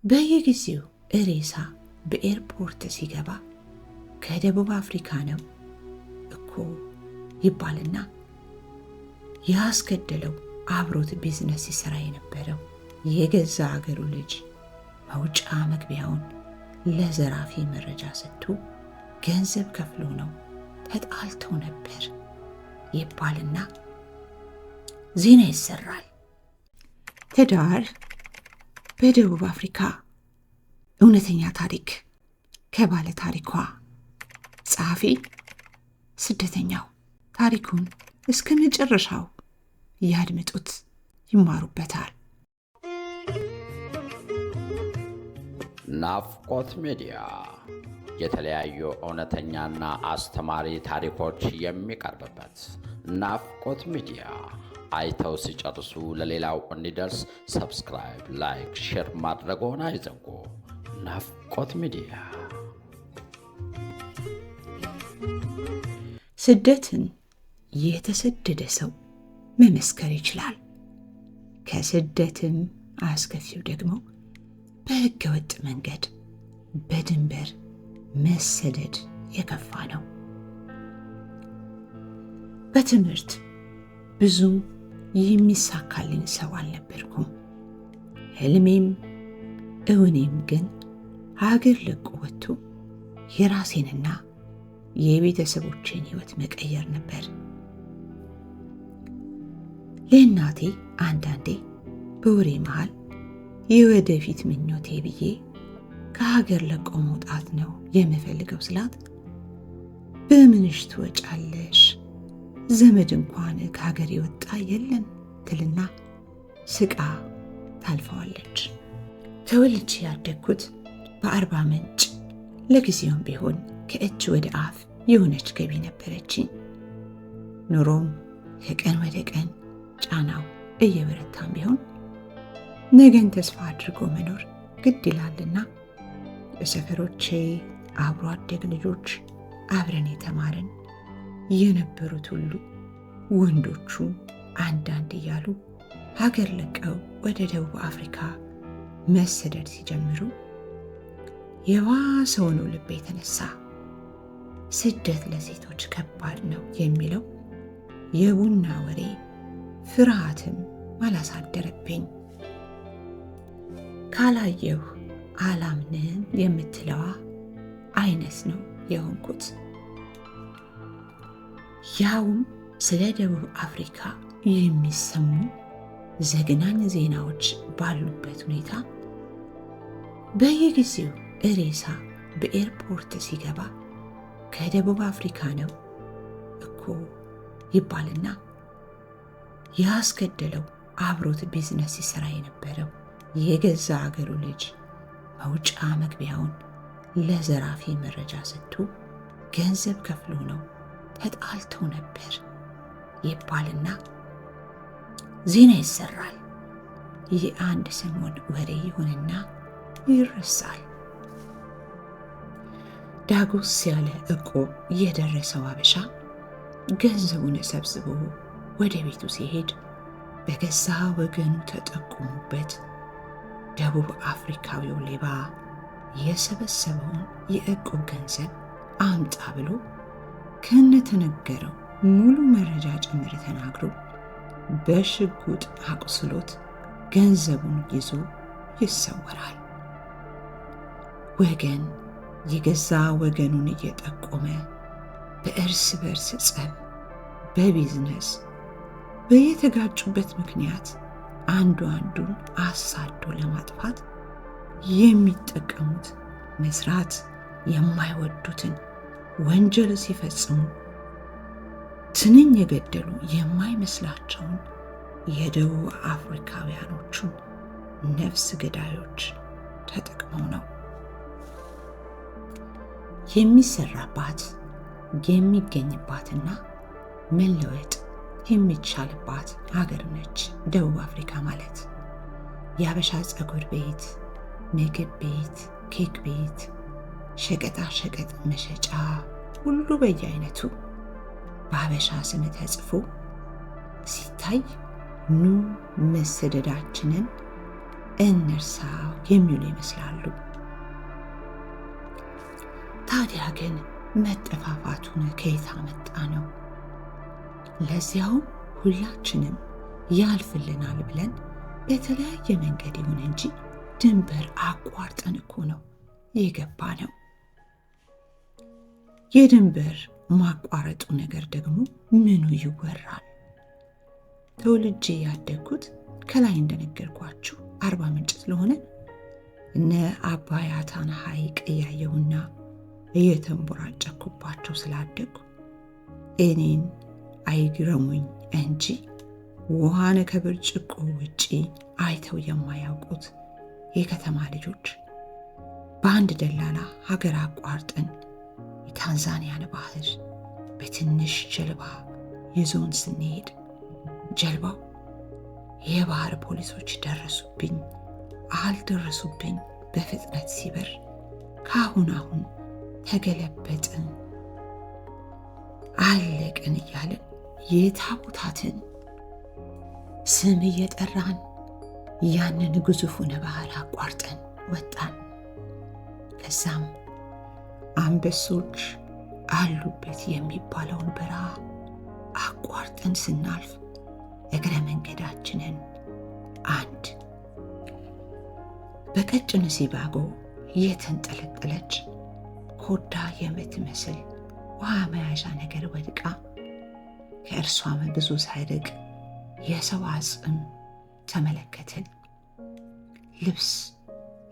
በየጊዜው ሬሳ በኤርፖርት ሲገባ ከደቡብ አፍሪካ ነው እኮ ይባልና ያስገደለው አብሮት ቢዝነስ ሲሰራ የነበረው የገዛ አገሩ ልጅ መውጫ መግቢያውን ለዘራፊ መረጃ ሰጥቶ ገንዘብ ከፍሎ ነው ተጣልተው ነበር ይባልና ዜና ይሰራል። ትዳር በደቡብ አፍሪካ እውነተኛ ታሪክ ከባለ ታሪኳ ጸሐፊ ስደተኛው። ታሪኩን እስከ መጨረሻው ያድምጡት፣ ይማሩበታል። ናፍቆት ሚዲያ የተለያዩ እውነተኛና አስተማሪ ታሪኮች የሚቀርብበት ናፍቆት ሚዲያ። አይተው ሲጨርሱ ለሌላው እንዲደርስ ሰብስክራይብ፣ ላይክ፣ ሼር ማድረግዎን አይዘንጉ። ናፍቆት ሚዲያ። ስደትን የተሰደደ ሰው መመስከር ይችላል። ከስደትም አስከፊው ደግሞ በሕገወጥ መንገድ በድንበር መሰደድ የከፋ ነው። በትምህርት ብዙም የሚሳካልኝ ሰው አልነበርኩም። ህልሜም እውኔም ግን ሀገር ለቆ ወጥቶ የራሴንና የቤተሰቦችን ሕይወት መቀየር ነበር። ለእናቴ አንዳንዴ በወሬ መሃል የወደፊት ምኞቴ ብዬ ከሀገር ለቆ መውጣት ነው የምፈልገው ስላት፣ በምንሽ ትወጫለሽ? ዘመድ እንኳን ከሀገር የወጣ የለን ትልና ስቃ ታልፈዋለች። ተወልጄ ያደግኩት በአርባ ምንጭ ለጊዜውም ቢሆን ከእጅ ወደ አፍ የሆነች ገቢ ነበረችኝ። ኑሮም ከቀን ወደ ቀን ጫናው እየበረታም ቢሆን ነገን ተስፋ አድርጎ መኖር ግድ ይላልና የሰፈሮቼ አብሮ አደግ ልጆች አብረን የተማርን የነበሩት ሁሉ ወንዶቹ አንዳንድ እያሉ ሀገር ለቀው ወደ ደቡብ አፍሪካ መሰደድ ሲጀምሩ የባሰው ነው ልቤ የተነሳ። ስደት ለሴቶች ከባድ ነው የሚለው የቡና ወሬ ፍርሃትም አላሳደረብኝ። ካላየሁ አላምንም የምትለዋ አይነት ነው የሆንኩት። ያውም ስለ ደቡብ አፍሪካ የሚሰሙ ዘግናኝ ዜናዎች ባሉበት ሁኔታ በየጊዜው ሬሳ በኤርፖርት ሲገባ ከደቡብ አፍሪካ ነው እኮ ይባልና ያስገደለው አብሮት ቢዝነስ ሲሰራ የነበረው የገዛ አገሩ ልጅ መውጫ መግቢያውን ለዘራፊ መረጃ ሰጥቶ ገንዘብ ከፍሎ ነው ተጣልተው ነበር ይባልና ዜና ይሰራል። የአንድ ሰሞን ወሬ ይሁንና ይረሳል። ዳጎስ ያለ ዕቁብ የደረሰው አበሻ ገንዘቡን ሰብስቦ ወደ ቤቱ ሲሄድ በገዛ ወገኑ ተጠቁሙበት። ደቡብ አፍሪካዊው ሌባ የሰበሰበውን የዕቁብ ገንዘብ አምጣ ብሎ ከነተነገረው ሙሉ መረጃ ጭምር ተናግሮ በሽጉጥ አቁስሎት ገንዘቡን ይዞ ይሰወራል። ወገን የገዛ ወገኑን እየጠቆመ በእርስ በርስ ጸብ፣ በቢዝነስ በየተጋጩበት ምክንያት አንዱ አንዱን አሳዶ ለማጥፋት የሚጠቀሙት መስራት የማይወዱትን ወንጀል ሲፈጽሙ ትንኝ የገደሉ የማይመስላቸውን የደቡብ አፍሪካውያኖቹን ነፍስ ገዳዮች ተጠቅመው ነው። የሚሰራባት የሚገኝባትና መለወጥ የሚቻልባት ሀገር ነች ደቡብ አፍሪካ ማለት። የአበሻ ፀጉር ቤት፣ ምግብ ቤት፣ ኬክ ቤት፣ ሸቀጣ ሸቀጥ መሸጫ ሁሉ በየአይነቱ በሀበሻ ስም ተጽፎ ሲታይ ኑ መሰደዳችንን እንርሳው የሚሉ ይመስላሉ። ታዲያ ግን መጠፋፋቱን ከየት አመጣ ነው? ለዚያውም ሁላችንም ያልፍልናል ብለን በተለያየ መንገድ ይሁን እንጂ ድንበር አቋርጠን እኮ ነው የገባ ነው። የድንበር ማቋረጡ ነገር ደግሞ ምኑ ይወራል? ተወልጄ ያደግኩት ከላይ እንደነገርኳችሁ አርባ ምንጭ ስለሆነ እነ አባያታን ሐይቅ እያየሁና እየተንቦራጨኩባቸው ስላደግኩ እኔን አይግረሙኝ እንጂ ውሃን ከብርጭቆ ውጪ አይተው የማያውቁት የከተማ ልጆች በአንድ ደላላ ሀገር አቋርጠን የታንዛኒያን ባህር በትንሽ ጀልባ ይዞን ስንሄድ ጀልባው የባህር ፖሊሶች ደረሱብኝ አልደረሱብኝ በፍጥነት ሲበር ከአሁን አሁን ተገለበጥን አለቅን እያለን የታቦታትን ስም እየጠራን ያንን ግዙፉን ባህር አቋርጠን ወጣን። ከዛም አንበሶች አሉበት የሚባለውን በረሃ አቋርጠን ስናልፍ እግረ መንገዳችንን አንድ በቀጭን ሲባጎ የተንጠለጠለች ኮዳ የምትመስል ውሃ መያዣ ነገር ወድቃ ከእርሷም ብዙ ሳይርቅ የሰው አጽም ተመለከትን። ልብስ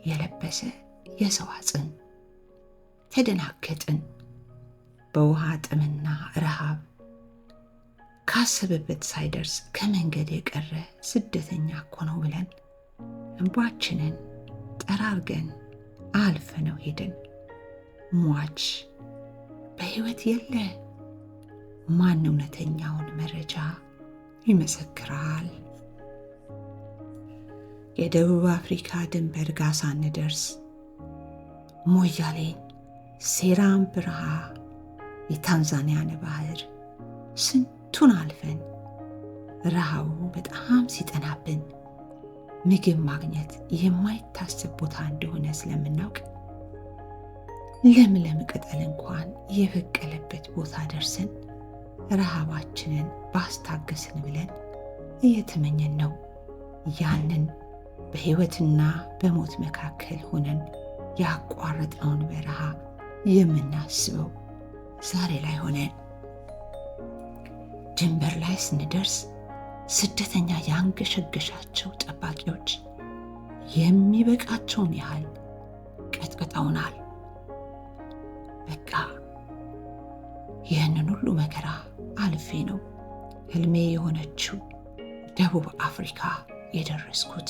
የለበሰ የሰው አጽም። ተደናገጥን። በውሃ ጥምና ረሃብ ካሰበበት ሳይደርስ ከመንገድ የቀረ ስደተኛ እኮ ነው ብለን እንባችንን ጠራርገን አልፈነው ሄድን። ሟች በሕይወት የለ። ማን እውነተኛውን መረጃ ይመሰክራል? የደቡብ አፍሪካ ድንበር ጋር ሳንደርስ ሞያሌን፣ ሴራም በረሃ፣ የታንዛኒያን ባህር ስንቱን አልፈን ረሃቡ በጣም ሲጠናብን ምግብ ማግኘት የማይታሰብ ቦታ እንደሆነ ስለምናውቅ ለምለም ቅጠል እንኳን የበቀለበት ቦታ ደርሰን ረሃባችንን ባስታገስን ብለን እየተመኘን ነው ያንን በሕይወትና በሞት መካከል ሆነን ያቋረጥነውን በረሃ የምናስበው። ዛሬ ላይ ሆነን ድንበር ላይ ስንደርስ ስደተኛ ያንገሸገሻቸው ጠባቂዎች የሚበቃቸውን ያህል ቀጥቅጠውናል። በቃ ይህንን ሁሉ መከራ አልፌ ነው ህልሜ የሆነችው ደቡብ አፍሪካ የደረስኩት።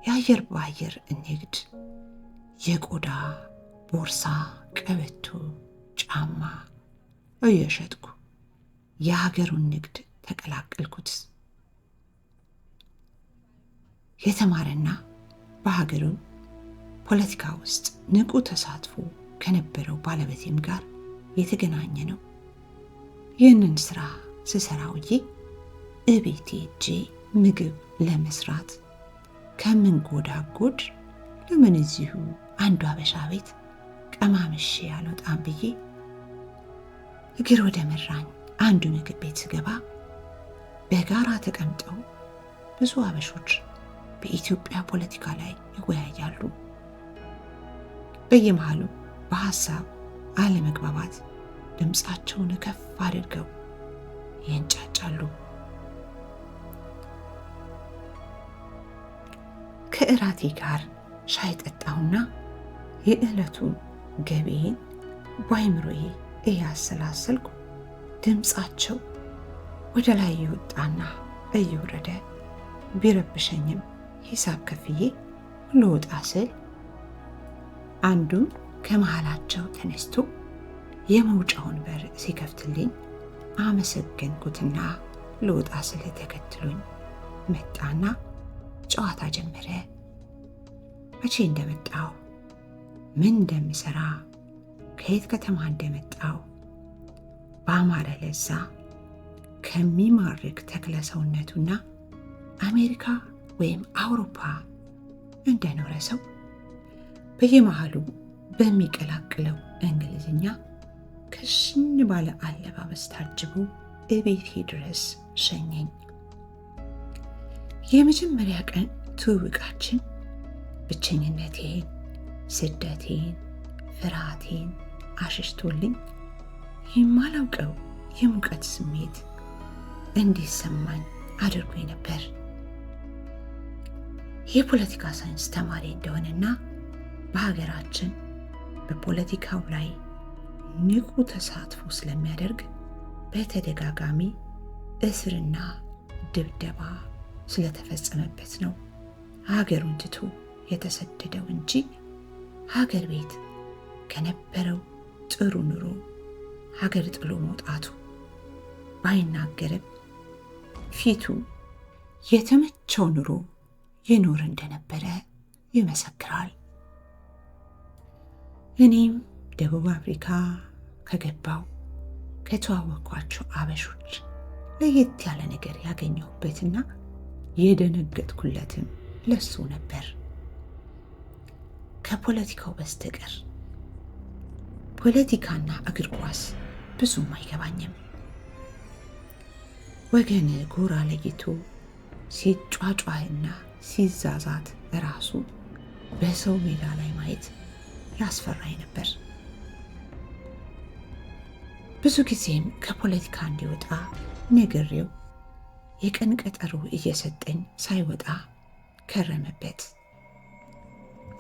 የአየር በአየር ንግድ የቆዳ ቦርሳ፣ ቀበቶ፣ ጫማ እየሸጥኩ የሀገሩን ንግድ ተቀላቀልኩት። የተማረና በሀገሩ ፖለቲካ ውስጥ ንቁ ተሳትፎ ከነበረው ባለቤቴም ጋር የተገናኘ ነው። ይህንን ስራ ስሰራ ውዬ እቤቴ ሄጄ ምግብ ለመስራት ከምንጎዳጎድ ለምን እዚሁ አንዱ አበሻ ቤት ቀማምሼ አልወጣም ብዬ እግር ወደ መራኝ አንዱ ምግብ ቤት ስገባ በጋራ ተቀምጠው ብዙ አበሾች በኢትዮጵያ ፖለቲካ ላይ ይወያያሉ። በየመሃሉ በሐሳብ አለመግባባት ድምፃቸውን ከፍ አድርገው ይንጫጫሉ። ከእራቴ ጋር ሻይ ጠጣሁና የዕለቱን ገቢዬን በአይምሮዬ እያሰላሰልኩ ድምፃቸው ወደ ላይ እየወጣና እየወረደ ቢረብሸኝም ሂሳብ ከፍዬ ልወጣ ስል አንዱ ከመሃላቸው ተነስቶ የመውጫውን በር ሲከፍትልኝ አመሰገንኩትና ልወጣ ስል ተከትሎኝ መጣና ጨዋታ ጀመረ። መቼ እንደመጣው፣ ምን እንደምሰራ፣ ከየት ከተማ እንደመጣው በአማረ ለዛ ከሚማርክ ተክለ ሰውነቱና አሜሪካ ወይም አውሮፓ እንደኖረ ሰው በየመሃሉ በሚቀላቅለው እንግሊዝኛ ከሽን ባለ አለባበስ ታጅቦ እቤቴ ድረስ ሸኘኝ። የመጀመሪያ ቀን ትውውቃችን ብቸኝነቴን፣ ስደቴን፣ ፍርሃቴን አሸሽቶልኝ የማላውቀው የሙቀት ስሜት እንዲሰማኝ አድርጎኝ ነበር። የፖለቲካ ሳይንስ ተማሪ እንደሆነና በሀገራችን በፖለቲካው ላይ ንቁ ተሳትፎ ስለሚያደርግ በተደጋጋሚ እስርና ድብደባ ስለተፈጸመበት ነው ሀገሩን ትቶ የተሰደደው እንጂ ሀገር ቤት ከነበረው ጥሩ ኑሮ ሀገር ጥሎ መውጣቱ ባይናገርም ፊቱ የተመቸው ኑሮ ይኖር እንደነበረ ይመሰክራል። እኔም ደቡብ አፍሪካ ከገባው ከተዋወቅኳቸው አበሾች ለየት ያለ ነገር ያገኘሁበትና የደነገጥኩለትም ለሱ ነበር። ከፖለቲካው በስተቀር ፖለቲካና እግር ኳስ ብዙም አይገባኝም። ወገን ጎራ ለይቶ ሲጫጫህና ሲዛዛት ራሱ በሰው ሜዳ ላይ ማየት ያስፈራኝ ነበር። ብዙ ጊዜም ከፖለቲካ እንዲወጣ ነግሬው የቀን ቀጠሮ እየሰጠኝ ሳይወጣ ከረመበት።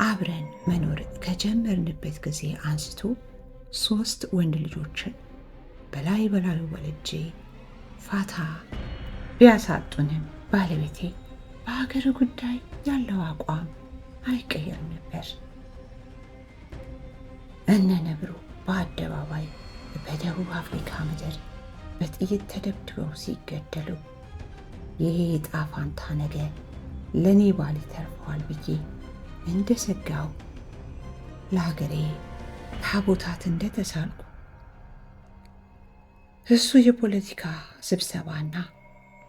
አብረን መኖር ከጀመርንበት ጊዜ አንስቶ 3 ወንድ ልጆችን በላዩ ወልጄ ፋታ ቢያሳጡንም ባለቤቴ በሀገር ጉዳይ ያለው አቋም አይቀየርም ነበር። እነ ነብሩ በአደባባይ በደቡብ አፍሪካ ምድር በጥይት ተደብድበው ሲገደሉ ይሄ ዕጣ ፋንታ ነገ ለእኔ ባል ይተርፈዋል ብዬ እንደሰጋው ለሀገሬ ታቦታት እንደተሳልኩ እሱ የፖለቲካ ስብሰባና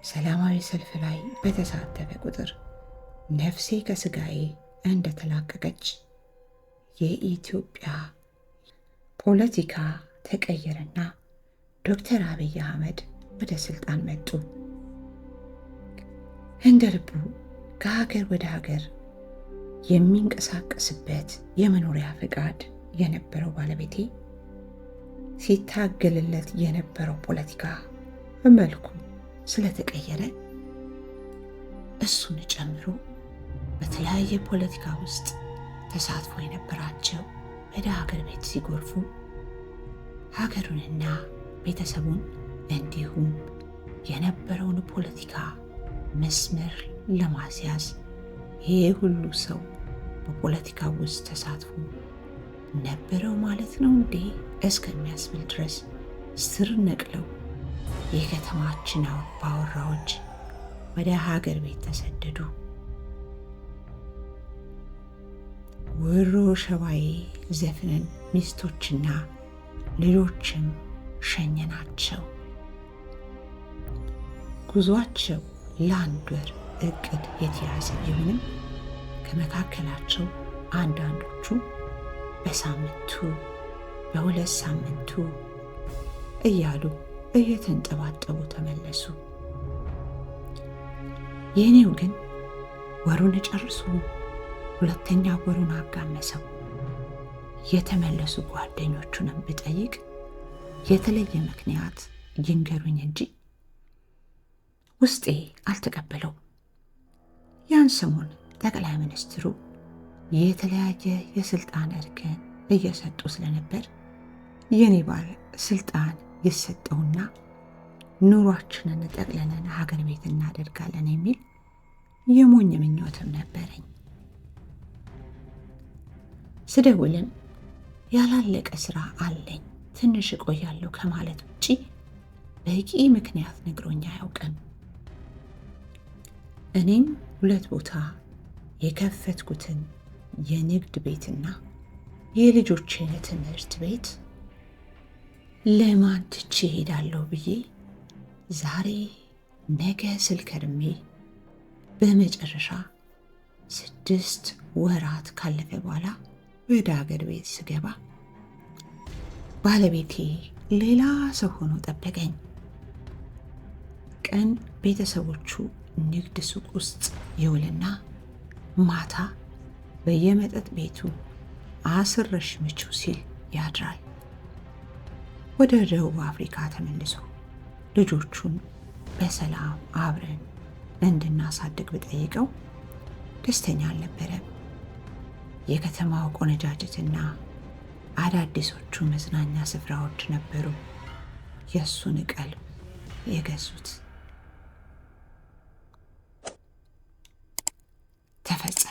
ሰላማዊ ሰልፍ ላይ በተሳተፈ ቁጥር ነፍሴ ከስጋዬ እንደተላቀቀች የኢትዮጵያ ፖለቲካ ተቀየረና ዶክተር አብይ አህመድ ወደ ስልጣን መጡ። እንደ ልቡ ከሀገር ወደ ሀገር የሚንቀሳቀስበት የመኖሪያ ፈቃድ የነበረው ባለቤቴ ሲታገልለት የነበረው ፖለቲካ መልኩ ስለተቀየረ እሱን ጨምሮ በተለያየ ፖለቲካ ውስጥ ተሳትፎ የነበራቸው ወደ ሀገር ቤት ሲጎርፉ ሀገሩንና ቤተሰቡን እንዲሁም የነበረውን ፖለቲካ መስመር ለማስያዝ ይህ ሁሉ ሰው በፖለቲካ ውስጥ ተሳትፎ ነበረው ማለት ነው እንዴ እስከሚያስብል ድረስ ስር ነቅለው የከተማችን አባወራዎች ወደ ሀገር ቤት ተሰደዱ። ወሮ ሸባዬ ዘፍነን ሚስቶችና ልጆችም ሸኘናቸው። ጉዟቸው ለአንድ ወር እቅድ የተያዘ ቢሆንም ከመካከላቸው አንዳንዶቹ በሳምንቱ በ2 ሳምንቱ እያሉ እየተንጠባጠቡ ተመለሱ። የኔው ግን ወሩን ጨርሶ 2ኛ ወሩን አጋመሰው። የተመለሱ ጓደኞቹንም ብጠይቅ የተለየ ምክንያት ይንገሩኝ እንጂ ውስጤ አልተቀበለው። ያን ሰሞን ጠቅላይ ሚኒስትሩ የተለያየ የስልጣን እርከን እየሰጡ ስለነበር የኔ ባል ስልጣን ይሰጠውና ኑሯችንን ጠቅለለን ሀገር ቤት እናደርጋለን የሚል የሞኝ ምኞትም ነበረኝ። ስደውልም ያላለቀ ስራ አለኝ ትንሽ እቆያለሁ ከማለት ውጪ በቂ ምክንያት ነግሮኝ አያውቅም። እኔም 2 ቦታ የከፈትኩትን የንግድ ቤትና የልጆችን ትምህርት ቤት ለማን ትቼ ሄዳለሁ ብዬ ዛሬ ነገ ስል ከርሜ በመጨረሻ 6 ወራት ካለፈ በኋላ ወደ ሀገር ቤት ስገባ ባለቤቴ ሌላ ሰው ሆኖ ጠበቀኝ። ቀን ቤተሰቦቹ ንግድ ሱቅ ውስጥ ይውልና ማታ በየመጠጥ ቤቱ አስረሽ ምችው ሲል ያድራል። ወደ ደቡብ አፍሪካ ተመልሶ ልጆቹን በሰላም አብረን እንድናሳድግ ብጠይቀው ደስተኛ አልነበረም። የከተማው ቆነጃጅትና አዳዲሶቹ መዝናኛ ስፍራዎች ነበሩ የእሱን ቀልብ የገዙት። ተፈጸመ።